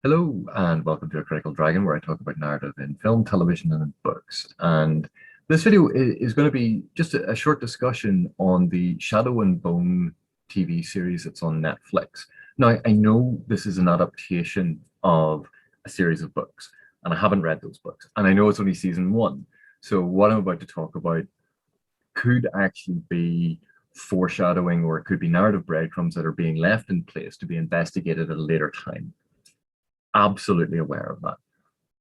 Hello and welcome to A Critical Dragon, where I talk about narrative in film, television, and in books. And this video is going to be just a short discussion on the Shadow and Bone TV series that's on Netflix. Now, I know this is an adaptation of a series of books, and I haven't read those books. And I know it's only season one. So what I'm about to talk about could actually be foreshadowing, or it could be narrative breadcrumbs that are being left in place to be investigated at a later time. Absolutely aware of that.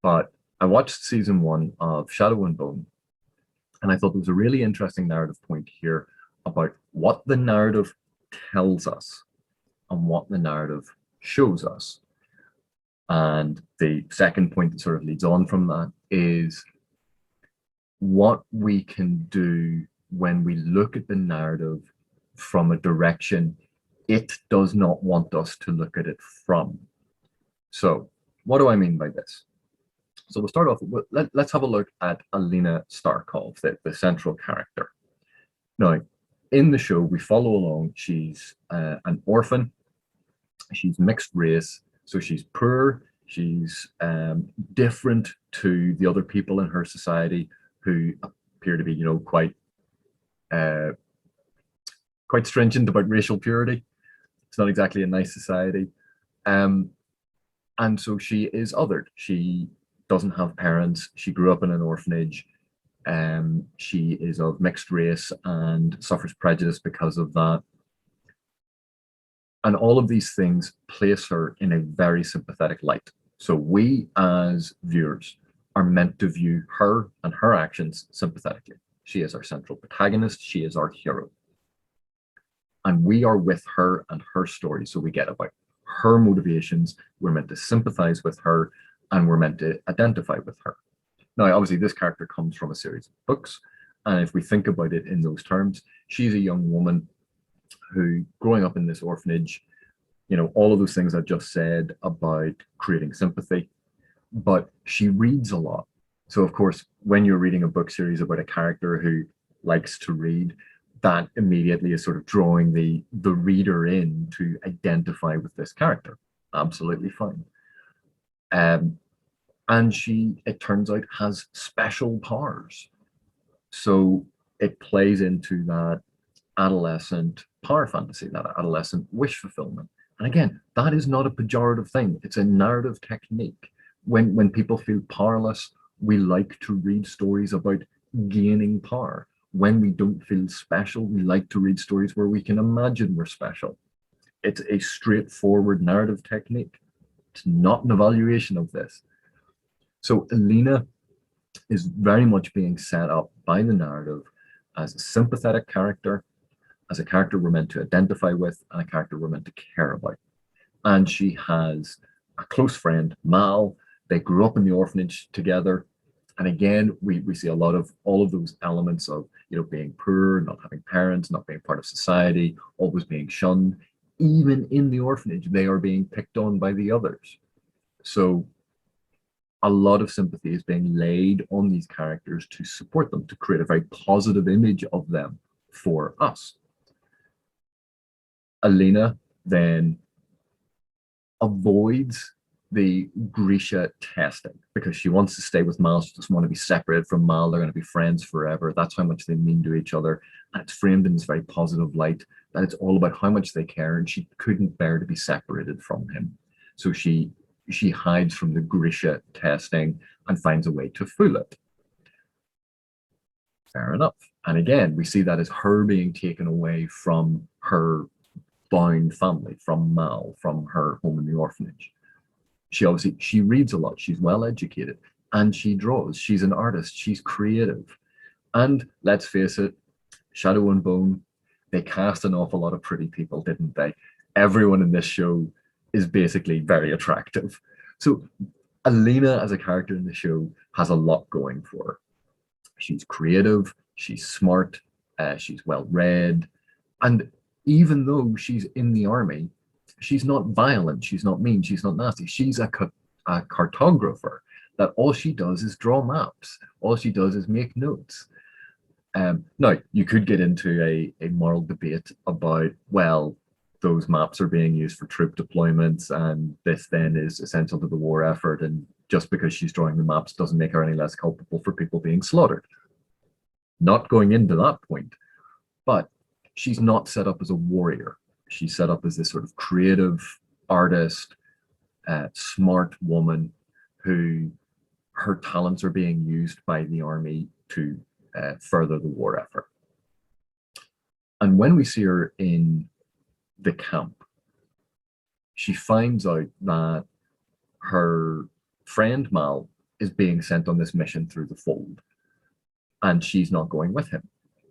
But I watched season one of Shadow and Bone, and I thought there was a really interesting narrative point here about what the narrative tells us and what the narrative shows us. And the second point that sort of leads on from that is what we can do when we look at the narrative from a direction it does not want us to look at it from. So what do I mean by this? So we'll start off with, let's have a look at Alina Starkov, the central character. Now, in the show, we follow along. She's an orphan. She's mixed race, so she's poor. She's different to the other people in her society who appear to be, quite stringent about racial purity. It's not exactly a nice society. And so she is othered. She doesn't have parents. She grew up in an orphanage. She is of mixed race and suffers prejudice because of that. And all of these things place her in a very sympathetic light. So we, as viewers, are meant to view her and her actions sympathetically. She is our central protagonist. She is our hero. And we are with her and her story. So we get about her motivations. We're meant to sympathize with her, and we're meant to identify with her. Now, obviously, this character comes from a series of books. And if we think about it in those terms, she's a young woman who, growing up in this orphanage, all of those things I just said about creating sympathy, but she reads a lot. So, of course, when you're reading a book series about a character who likes to read, that immediately is sort of drawing the reader in to identify with this character. Absolutely fine. And she, it turns out, has special powers. So it plays into that adolescent power fantasy, that adolescent wish fulfillment. And again, that is not a pejorative thing. It's a narrative technique. When people feel powerless, we like to read stories about gaining power. When we don't feel special, we like to read stories where we can imagine we're special. It's a straightforward narrative technique. It's not an evaluation of this. So Alina is very much being set up by the narrative as a sympathetic character, as a character we're meant to identify with, and a character we're meant to care about. And she has a close friend, Mal. They grew up in the orphanage together. And again, we see a lot of all of those elements of being poor, not having parents, not being part of society, always being shunned. Even in the orphanage, they are being picked on by the others. So a lot of sympathy is being laid on these characters to support them, to create a very positive image of them for us. Alina then avoids the Grisha testing because she wants to stay with Mal. She doesn't want to be separated from Mal. They're going to be friends forever. That's how much they mean to each other. And it's framed in this very positive light that it's all about how much they care, and she couldn't bear to be separated from him. So she hides from the Grisha testing and finds a way to fool it. Fair enough. And again, we see that as her being taken away from her bound family, from Mal, from her home in the orphanage. She reads a lot. She's well educated, and she draws. She's an artist. She's creative. And let's face it, Shadow and Bone, they cast an awful lot of pretty people, didn't they? Everyone in this show is basically very attractive. So Alina, as a character in the show, has a lot going for her. She's creative. She's smart. She's well read. And even though she's in the army, she's not violent, she's not mean, she's not nasty. She's a cartographer that all she does is draw maps. All she does is make notes. Now, you could get into a moral debate about, well, those maps are being used for troop deployments, and this then is essential to the war effort. And just because she's drawing the maps doesn't make her any less culpable for people being slaughtered. Not going into that point, but she's not set up as a warrior. She's set up as this sort of creative artist, smart woman who her talents are being used by the army to further the war effort. And when we see her in the camp, she finds out that her friend Mal is being sent on this mission through the fold, and she's not going with him.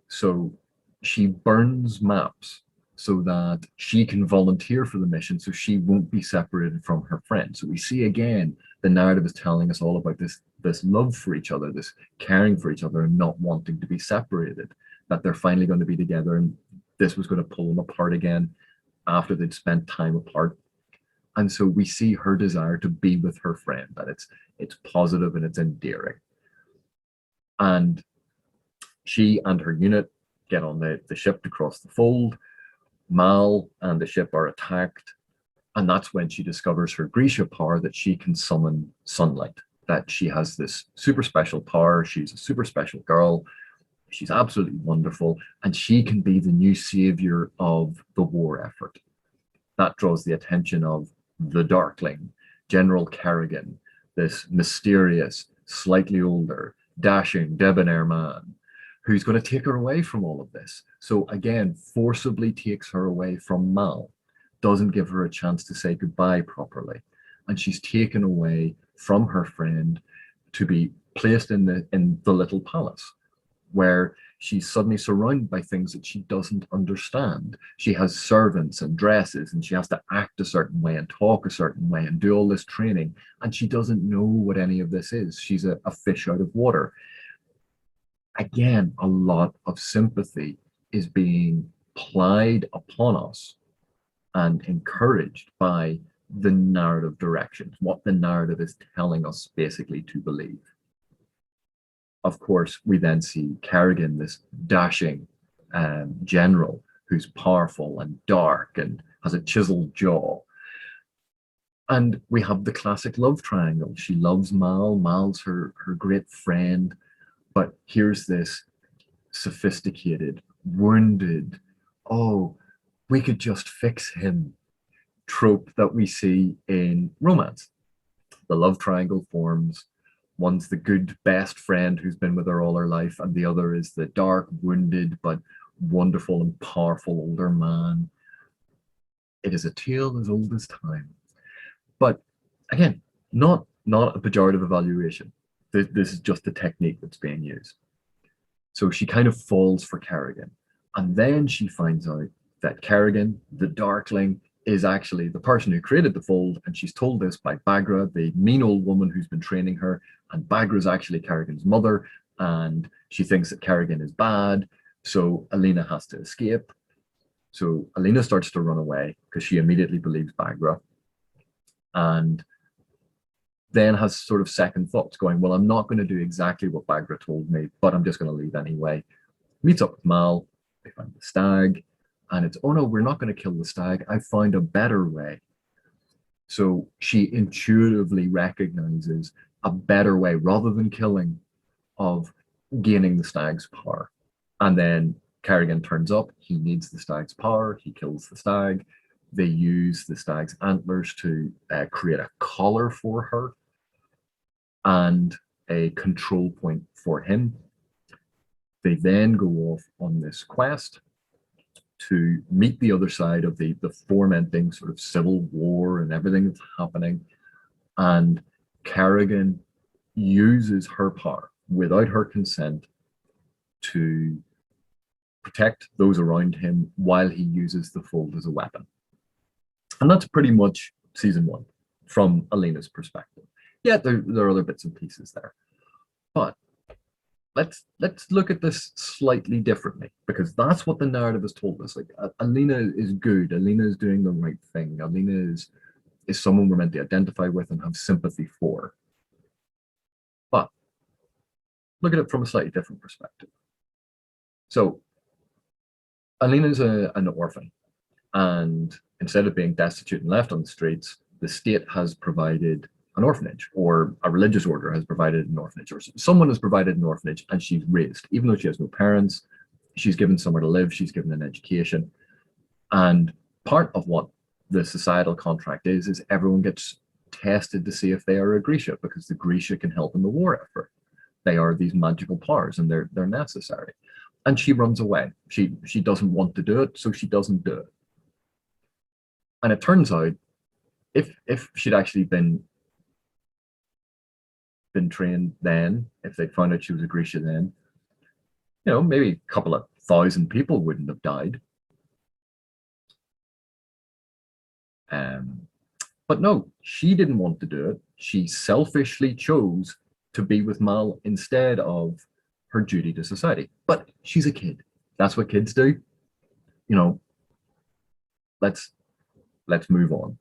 So she burns maps so that she can volunteer for the mission, so she won't be separated from her friend. So we see again, the narrative is telling us all about this love for each other, this caring for each other and not wanting to be separated, that they're finally going to be together, and this was going to pull them apart again after they'd spent time apart. And so we see her desire to be with her friend, that it's positive and it's endearing. And she and her unit get on the ship to cross the fold. Mal and the ship are attacked, and that's when she discovers her Grisha power, that she can summon sunlight, that she has this super special power. She's a super special girl. She's absolutely wonderful, and she can be the new savior of the war effort. That draws the attention of the Darkling, General Kerrigan, this mysterious, slightly older, dashing, debonair man who's going to take her away from all of this. So again, forcibly takes her away from Mal, doesn't give her a chance to say goodbye properly. And she's taken away from her friend to be placed in the little palace, where she's suddenly surrounded by things that she doesn't understand. She has servants and dresses, and she has to act a certain way and talk a certain way and do all this training. And she doesn't know what any of this is. She's a fish out of water. Again, a lot of sympathy is being plied upon us and encouraged by the narrative directions, what the narrative is telling us basically to believe. Of course, we then see Kerrigan, this dashing general who's powerful and dark and has a chiseled jaw. And we have the classic love triangle. She loves Mal, Mal's her great friend, but here's this sophisticated, wounded, oh, we could just fix him trope that we see in romance. The love triangle forms. One's the good best friend who's been with her all her life, and the other is the dark, wounded, but wonderful and powerful older man. It is a tale as old as time. But again, not a pejorative evaluation. This is just the technique that's being used. So she kind of falls for Kerrigan. And then she finds out that Kerrigan, the Darkling, is actually the person who created the fold, and she's told this by Bagra, the mean old woman who's been training her, and Bagra's actually Kerrigan's mother, and she thinks that Kerrigan is bad, so Alina has to escape. So Alina starts to run away because she immediately believes Bagra, and then has sort of second thoughts going, well, I'm not going to do exactly what Bagra told me, but I'm just going to leave anyway. Meets up with Mal, they find the stag, and it's, oh no, we're not going to kill the stag. I found a better way. So she intuitively recognizes a better way, rather than killing, of gaining the stag's power. And then Kerrigan turns up, he needs the stag's power, he kills the stag. They use the stag's antlers to create a collar for her and a control point for him. They then go off on this quest to meet the other side of the fomenting sort of civil war and everything that's happening. And Kerrigan uses her power without her consent to protect those around him while he uses the fold as a weapon. And that's pretty much season one from Alina's perspective. Yeah, there are other bits and pieces there. But let's look at this slightly differently, because that's what the narrative has told us. Like, Alina is good. Alina is doing the right thing. Alina is someone we're meant to identify with and have sympathy for. But look at it from a slightly different perspective. So Alina's an orphan. And instead of being destitute and left on the streets, the state has provided an orphanage, or a religious order has provided an orphanage, or someone has provided an orphanage, and she's raised. Even though she has no parents, she's given somewhere to live, she's given an education. And part of what the societal contract is everyone gets tested to see if they are a Grisha, because the Grisha can help in the war effort. They are these magical powers, and they're necessary. And she runs away. She doesn't want to do it, so she doesn't do it. And it turns out, if she'd actually been trained then, if they'd found out she was a Grisha then, maybe a couple of thousand people wouldn't have died. But no, she didn't want to do it. She selfishly chose to be with Mal instead of her duty to society. But she's a kid. That's what kids do. Let's move on.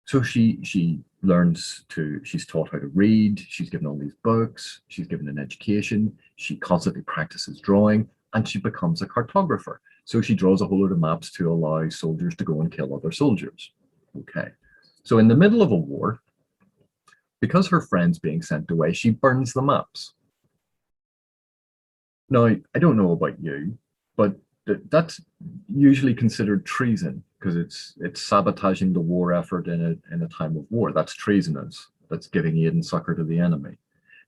So she learns she's taught how to read, she's given all these books, she's given an education, she constantly practices drawing, and she becomes a cartographer. So she draws a whole lot of maps to allow soldiers to go and kill other soldiers. Okay. So in the middle of a war, because her friend's being sent away, she burns the maps. Now, I don't know about you, but that's usually considered treason, because it's sabotaging the war effort in a time of war. That's treasonous. That's giving aid and succor to the enemy.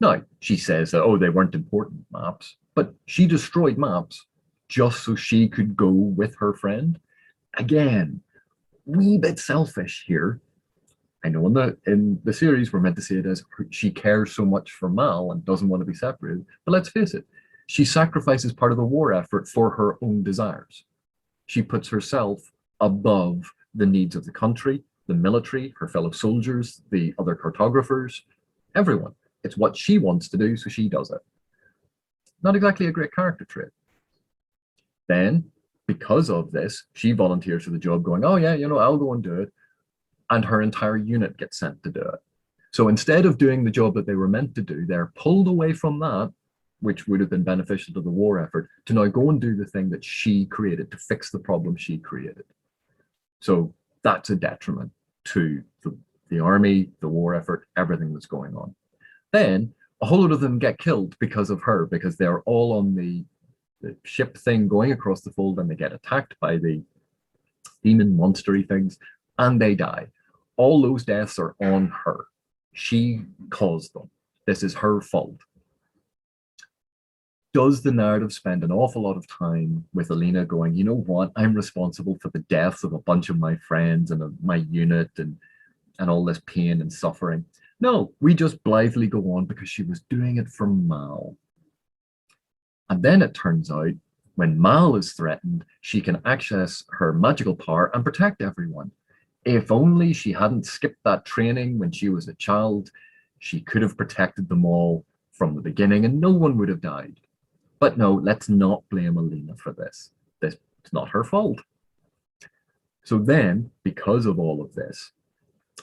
Now, she says that, oh, they weren't important maps, but she destroyed maps just so she could go with her friend. Again, wee bit selfish here. I know in the series we're meant to see it as she cares so much for Mal and doesn't want to be separated, but let's face it, she sacrifices part of the war effort for her own desires. She puts herself above the needs of the country, the military, her fellow soldiers, the other cartographers, everyone. It's what she wants to do, so she does it. Not exactly a great character trait. Then, because of this, she volunteers for the job, going, oh yeah, I'll go and do it. And her entire unit gets sent to do it. So instead of doing the job that they were meant to do, they're pulled away from that, which would have been beneficial to the war effort, to now go and do the thing that she created, to fix the problem she created. So that's a detriment to the army, the war effort, everything that's going on. Then a whole lot of them get killed because of her, because they're all on the ship thing going across the fold, and they get attacked by the demon monstery things, and they die. All those deaths are on her. She caused them. This is her fault. Does the narrative spend an awful lot of time with Alina going, you know what, I'm responsible for the deaths of a bunch of my friends and of my unit and all this pain and suffering? No, we just blithely go on because she was doing it for Mal. And then it turns out, when Mal is threatened, she can access her magical power and protect everyone. If only she hadn't skipped that training when she was a child, she could have protected them all from the beginning and no one would have died. But no, let's not blame Alina for this. It's not her fault. So then, because of all of this,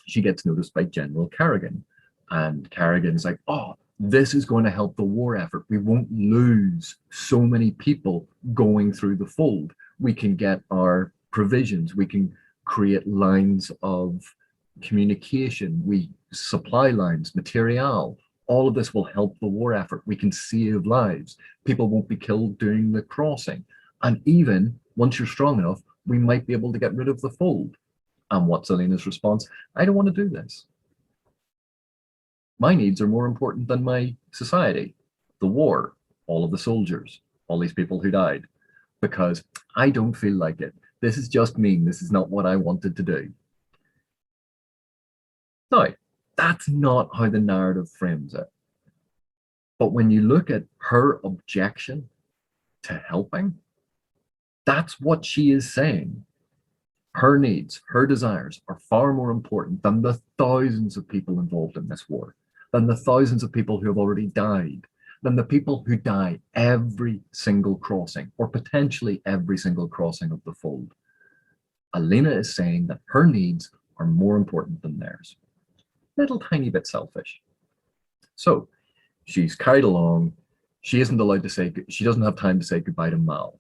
she gets noticed by General Kerrigan. And Kerrigan's like, oh, this is going to help the war effort. We won't lose so many people going through the fold. We can get our provisions. We can create lines of communication. We supply lines, material. All of this will help the war effort. We can save lives. People won't be killed during the crossing. And even once you're strong enough, we might be able to get rid of the fold. And what's Alina's response? I don't want to do this. My needs are more important than my society, the war, all of the soldiers, all these people who died, because I don't feel like it. This is just mean. This is not what I wanted to do. Now, that's not how the narrative frames it. But when you look at her objection to helping, that's what she is saying. Her needs, her desires are far more important than the thousands of people involved in this war, than the thousands of people who have already died, than the people who die every single crossing, or potentially every single crossing of the fold. Alina is saying that her needs are more important than theirs. Little tiny bit selfish. So she's carried along. She isn't allowed to say, she doesn't have time to say goodbye to Mal.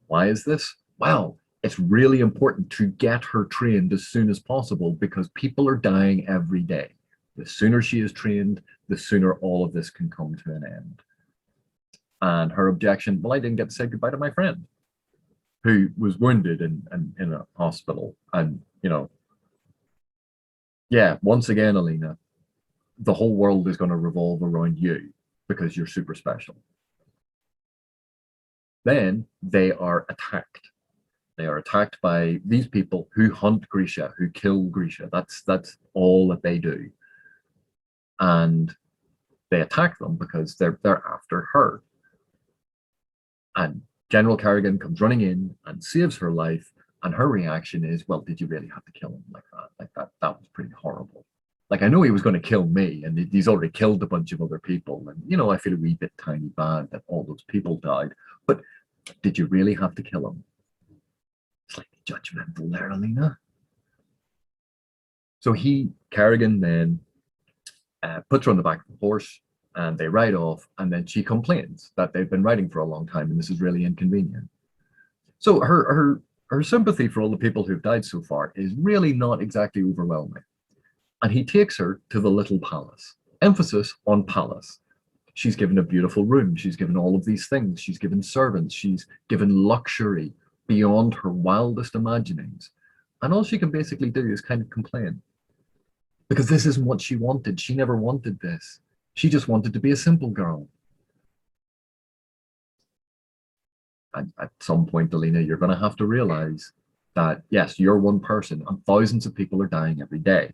Why is this? Well, it's really important to get her trained as soon as possible because people are dying every day. The sooner she is trained, the sooner all of this can come to an end. And her objection, well, I didn't get to say goodbye to my friend who was wounded in a hospital. And, you know, yeah, once again, Alina, the whole world is going to revolve around you because you're super special. Then they are attacked. They are attacked by these people who hunt Grisha, who kill Grisha. That's all that they do. And they attack them because they're after her. And General Kerrigan comes running in and saves her life. And her reaction is, well, did you really have to kill him like that? Like that was pretty horrible. Like, I know he was going to kill me, and he's already killed a bunch of other people. And, you know, I feel a wee bit tiny bad that all those people died. But did you really have to kill him? Slightly judgmental there, Alina. So Kerrigan then puts her on the back of the horse, and they ride off, and then she complains that they've been riding for a long time, and this is really inconvenient. So her sympathy for all the people who've died so far is really not exactly overwhelming. And he takes her to the little palace. Emphasis on palace. She's given a beautiful room. She's given all of these things. She's given servants. She's given luxury beyond her wildest imaginings. And all she can basically do is kind of complain. Because this isn't what she wanted. She never wanted this. She just wanted to be a simple girl. And at some point, Alina, you're going to have to realize that, yes, you're one person and thousands of people are dying every day.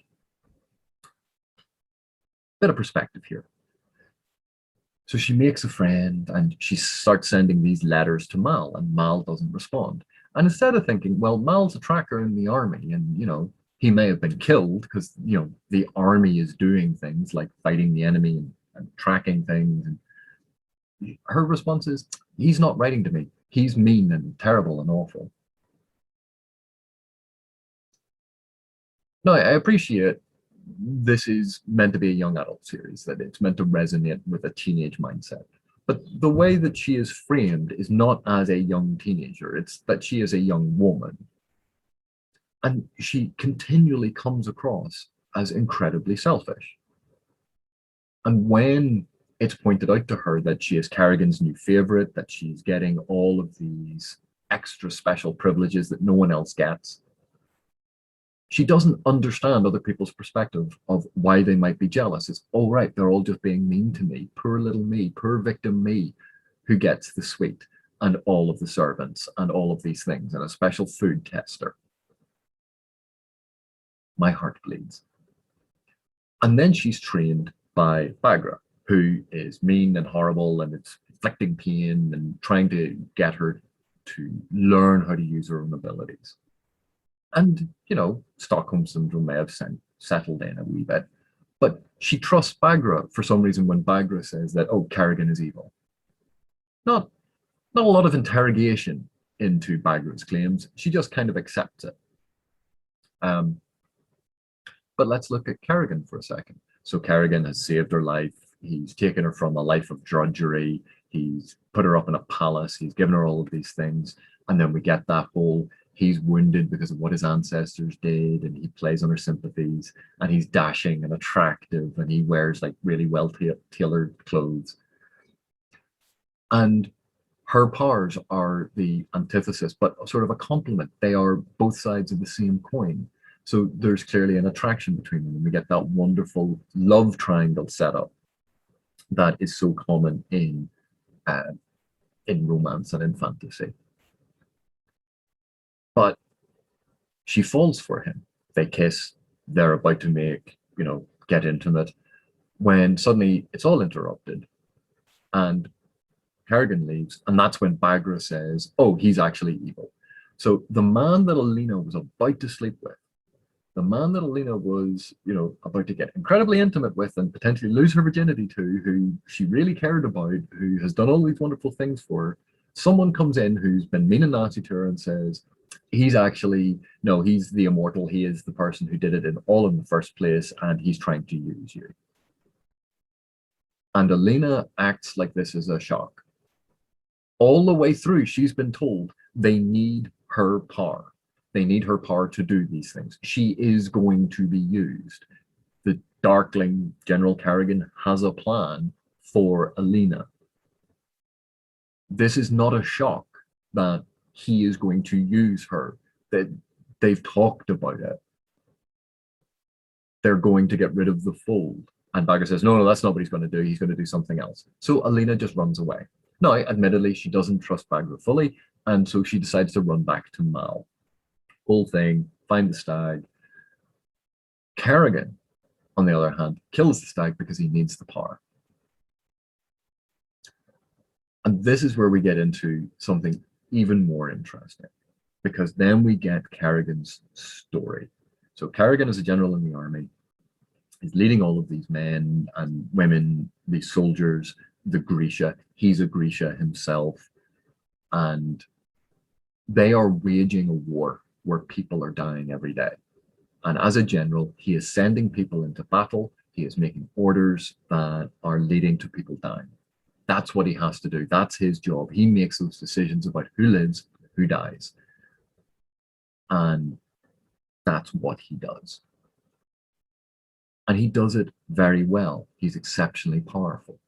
Bit of perspective here. So she makes a friend and she starts sending these letters to Mal, and Mal doesn't respond. And instead of thinking, well, Mal's a tracker in the army and, you know, he may have been killed because, you know, the army is doing things like fighting the enemy and tracking things. And her response is, he's not writing to me. He's mean and terrible and awful. No, I appreciate this is meant to be a young adult series, that it's meant to resonate with a teenage mindset. But the way that she is framed is not as a young teenager, it's that she is a young woman. And she continually comes across as incredibly selfish. And when it's pointed out to her that she is Kerrigan's new favorite, that she's getting all of these extra special privileges that no one else gets, she doesn't understand other people's perspective of why they might be jealous. It's, all right, they're all just being mean to me. Poor little me, poor victim me, who gets the suite and all of the servants and all of these things and a special food tester. My heart bleeds. And then she's trained by Bagra, who is mean and horrible and it's inflicting pain and trying to get her to learn how to use her own abilities. And, you know, Stockholm Syndrome may have settled in a wee bit, but she trusts Bagra for some reason when Bagra says that, oh, Kerrigan is evil. Not a lot of interrogation into Bagra's claims. She just kind of accepts it. But let's look at Kerrigan for a second. So Kerrigan has saved her life. He's taken her from a life of drudgery. He's put her up in a palace. He's given her all of these things. And then we get that whole, he's wounded because of what his ancestors did, and he plays on her sympathies, and he's dashing and attractive, and he wears like really well tailored clothes. And her powers are the antithesis, but sort of a complement. They are both sides of the same coin. So there's clearly an attraction between them, and we get that wonderful love triangle setup that is so common in romance and in fantasy. But she falls for him. They kiss. They're about to make, you know, get intimate, when suddenly it's all interrupted, and Kerrigan leaves, and that's when Bagra says, "Oh, he's actually evil." So the man that Alina was about to sleep with, the man that Alina was, you know, about to get incredibly intimate with and potentially lose her virginity to, who she really cared about, who has done all these wonderful things for her, someone comes in who's been mean and nasty to her and says, he's actually, no, he's the immortal, he is the person who did it in all in the first place, and he's trying to use you. And Alina acts like this is a shock. All the way through, she's been told they need her power. They need her power to do these things. She is going to be used. The Darkling, General Kerrigan, has a plan for Alina. This is not a shock that he is going to use her. That they've talked about it. They're going to get rid of the fold. And Bagger says, no, that's not what he's going to do. He's going to do something else. So Alina just runs away. Now, admittedly, she doesn't trust Bagger fully, and so she decides to run back to Mal. Whole thing, find the stag. Kerrigan, on the other hand, kills the stag because he needs the power. And this is where we get into something even more interesting, because then we get Kerrigan's story. So Kerrigan is a general in the army. He's leading all of these men and women, these soldiers, the Grisha. He's a Grisha himself. And they are waging a war where people are dying every day. And as a general, he is sending people into battle. He is making orders that are leading to people dying. That's what he has to do. That's his job. He makes those decisions about who lives, who dies. And that's what he does. And he does it very well. He's exceptionally powerful.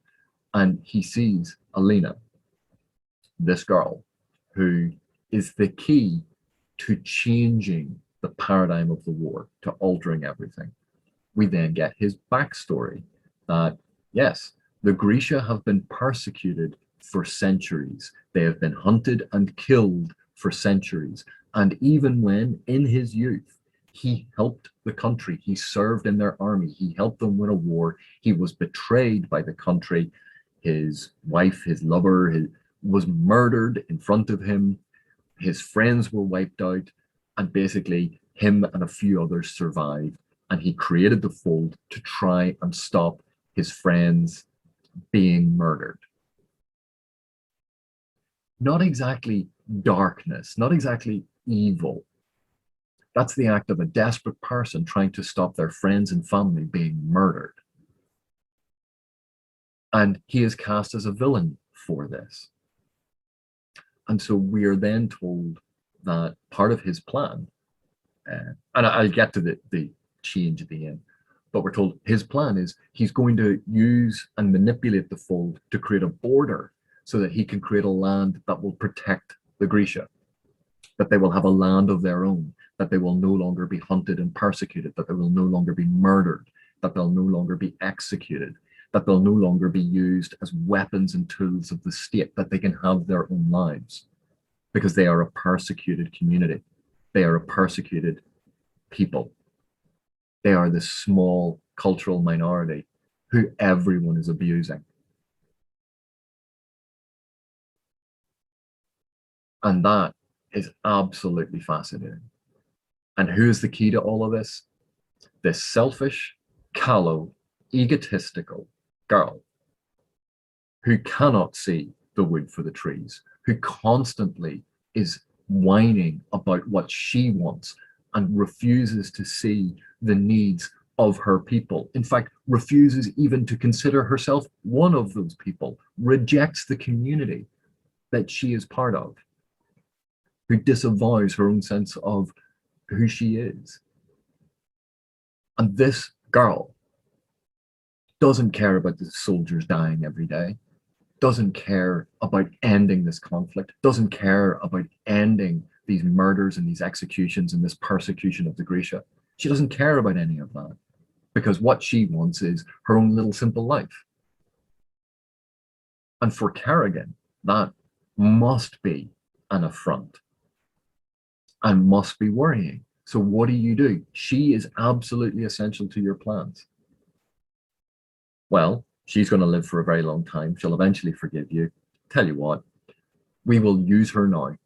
And he sees Alina, this girl, who is the key to changing the paradigm of the war, to altering everything. We then get his backstory that, yes, the Grisha have been persecuted for centuries. They have been hunted and killed for centuries. And even when, in his youth, he helped the country, he served in their army, he helped them win a war, he was betrayed by the country, his wife, his lover, was murdered in front of him, his friends were wiped out, and basically him and a few others survived, and he created the fold to try and stop his friends being murdered. Not exactly darkness, not exactly evil. That's the act of a desperate person trying to stop their friends and family being murdered. And he is cast as a villain for this. And so we are then told that part of his plan, and I'll get to the change at the end, but we're told his plan is he's going to use and manipulate the fold to create a border so that he can create a land that will protect the Grisha, that they will have a land of their own, that they will no longer be hunted and persecuted, that they will no longer be murdered, that they'll no longer be executed, that they'll no longer be used as weapons and tools of the state, that they can have their own lives, because they are a persecuted community. They are a persecuted people. They are this small cultural minority who everyone is abusing. And that is absolutely fascinating. And who is the key to all of this? This selfish, callow, egotistical girl who cannot see the wood for the trees, who constantly is whining about what she wants and refuses to see the needs of her people. In fact, refuses even to consider herself one of those people, rejects the community that she is part of, who disavows her own sense of who she is. And this girl doesn't care about the soldiers dying every day, doesn't care about ending this conflict, doesn't care about ending these murders and these executions and this persecution of the Grisha. She doesn't care about any of that, because what she wants is her own little simple life. And for Kerrigan, that must be an affront and must be worrying. So what do? She is absolutely essential to your plans. Well, she's going to live for a very long time. She'll eventually forgive you. Tell you what, we will use her now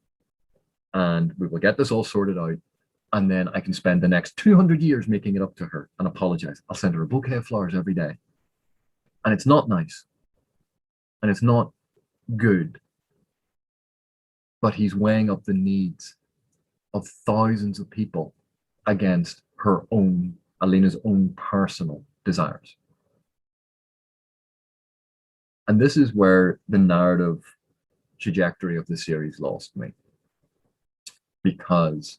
and we will get this all sorted out. And then I can spend the next 200 years making it up to her and apologize. I'll send her a bouquet of flowers every day. And it's not nice. And it's not good. But he's weighing up the needs of thousands of people against her own, Alina's own personal desires. And this is where the narrative trajectory of the series lost me. because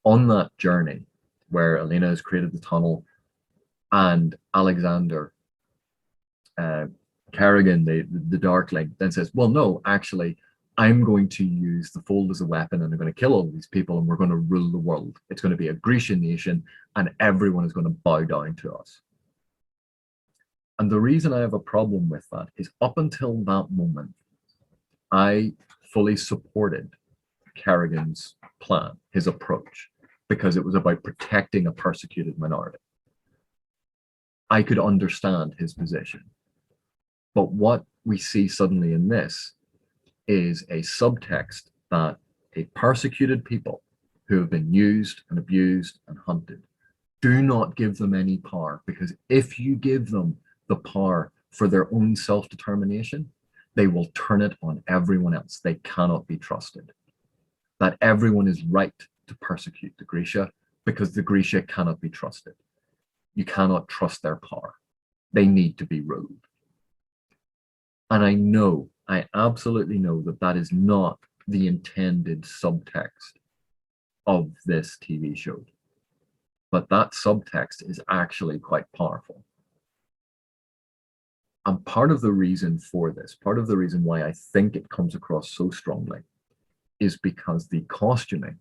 on that journey where Alina has created the tunnel and Alexander Kerrigan, the Darkling, then says, well, no, actually, I'm going to use the fold as a weapon and I'm going to kill all these people and we're going to rule the world. It's going to be a Grecian nation and everyone is going to bow down to us. And the reason I have a problem with that is up until that moment, I fully supported Kerrigan's plan, his approach, because it was about protecting a persecuted minority. I could understand his position. But what we see suddenly in this is a subtext that a persecuted people who have been used and abused and hunted, do not give them any power, because if you give them the power for their own self-determination, they will turn it on everyone else. They cannot be trusted. That everyone is right to persecute the Grecia because the Grecia cannot be trusted. You cannot trust their power. They need to be ruled. And I absolutely know that that is not the intended subtext of this TV show. But that subtext is actually quite powerful. And part of the reason for this, part of the reason why I think it comes across so strongly, is because the costuming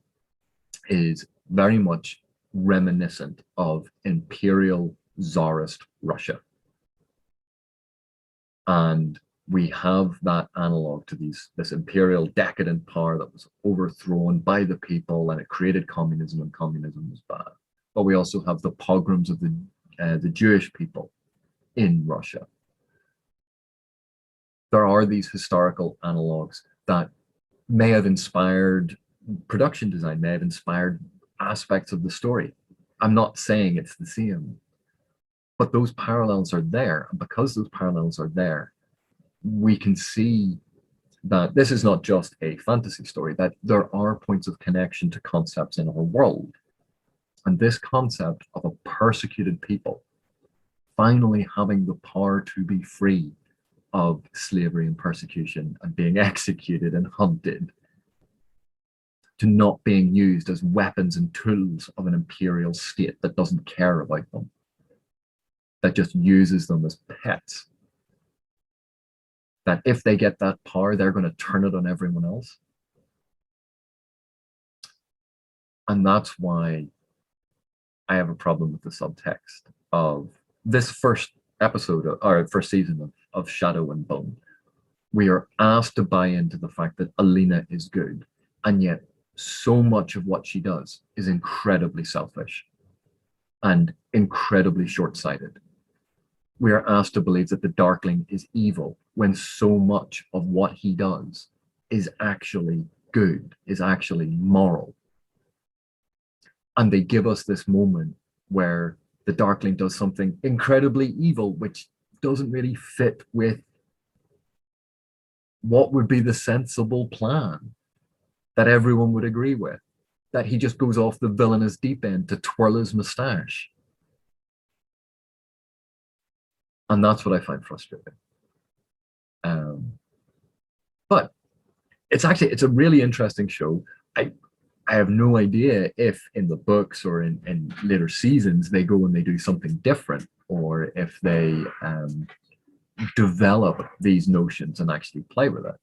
is very much reminiscent of imperial czarist Russia. And we have that analog to this imperial decadent power that was overthrown by the people and it created communism, and communism was bad. But we also have the pogroms of the Jewish people in Russia. There are these historical analogs that may have inspired production design, may have inspired aspects of the story. I'm not saying it's the same, but those parallels are there. And because those parallels are there, we can see that this is not just a fantasy story, that there are points of connection to concepts in our world. And this concept of a persecuted people finally having the power to be free of slavery and persecution and being executed and hunted, to not being used as weapons and tools of an imperial state that doesn't care about them, that just uses them as pets. That if they get that power, they're going to turn it on everyone else. And that's why I have a problem with the subtext of this first episode, or first season of Shadow and Bone. We are asked to buy into the fact that Alina is good, and yet so much of what she does is incredibly selfish and incredibly short-sighted. We are asked to believe that the Darkling is evil when so much of what he does is actually good, is actually moral. And they give us this moment where the Darkling does something incredibly evil, which doesn't really fit with what would be the sensible plan that everyone would agree with. That he just goes off the villainous deep end to twirl his mustache. And that's what I find frustrating. But it's a really interesting show. I have no idea if in the books or in later seasons they go and they do something different, or if they develop these notions and actually play with it.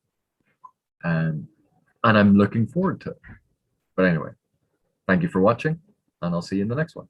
And I'm looking forward to it. But anyway, thank you for watching, and I'll see you in the next one.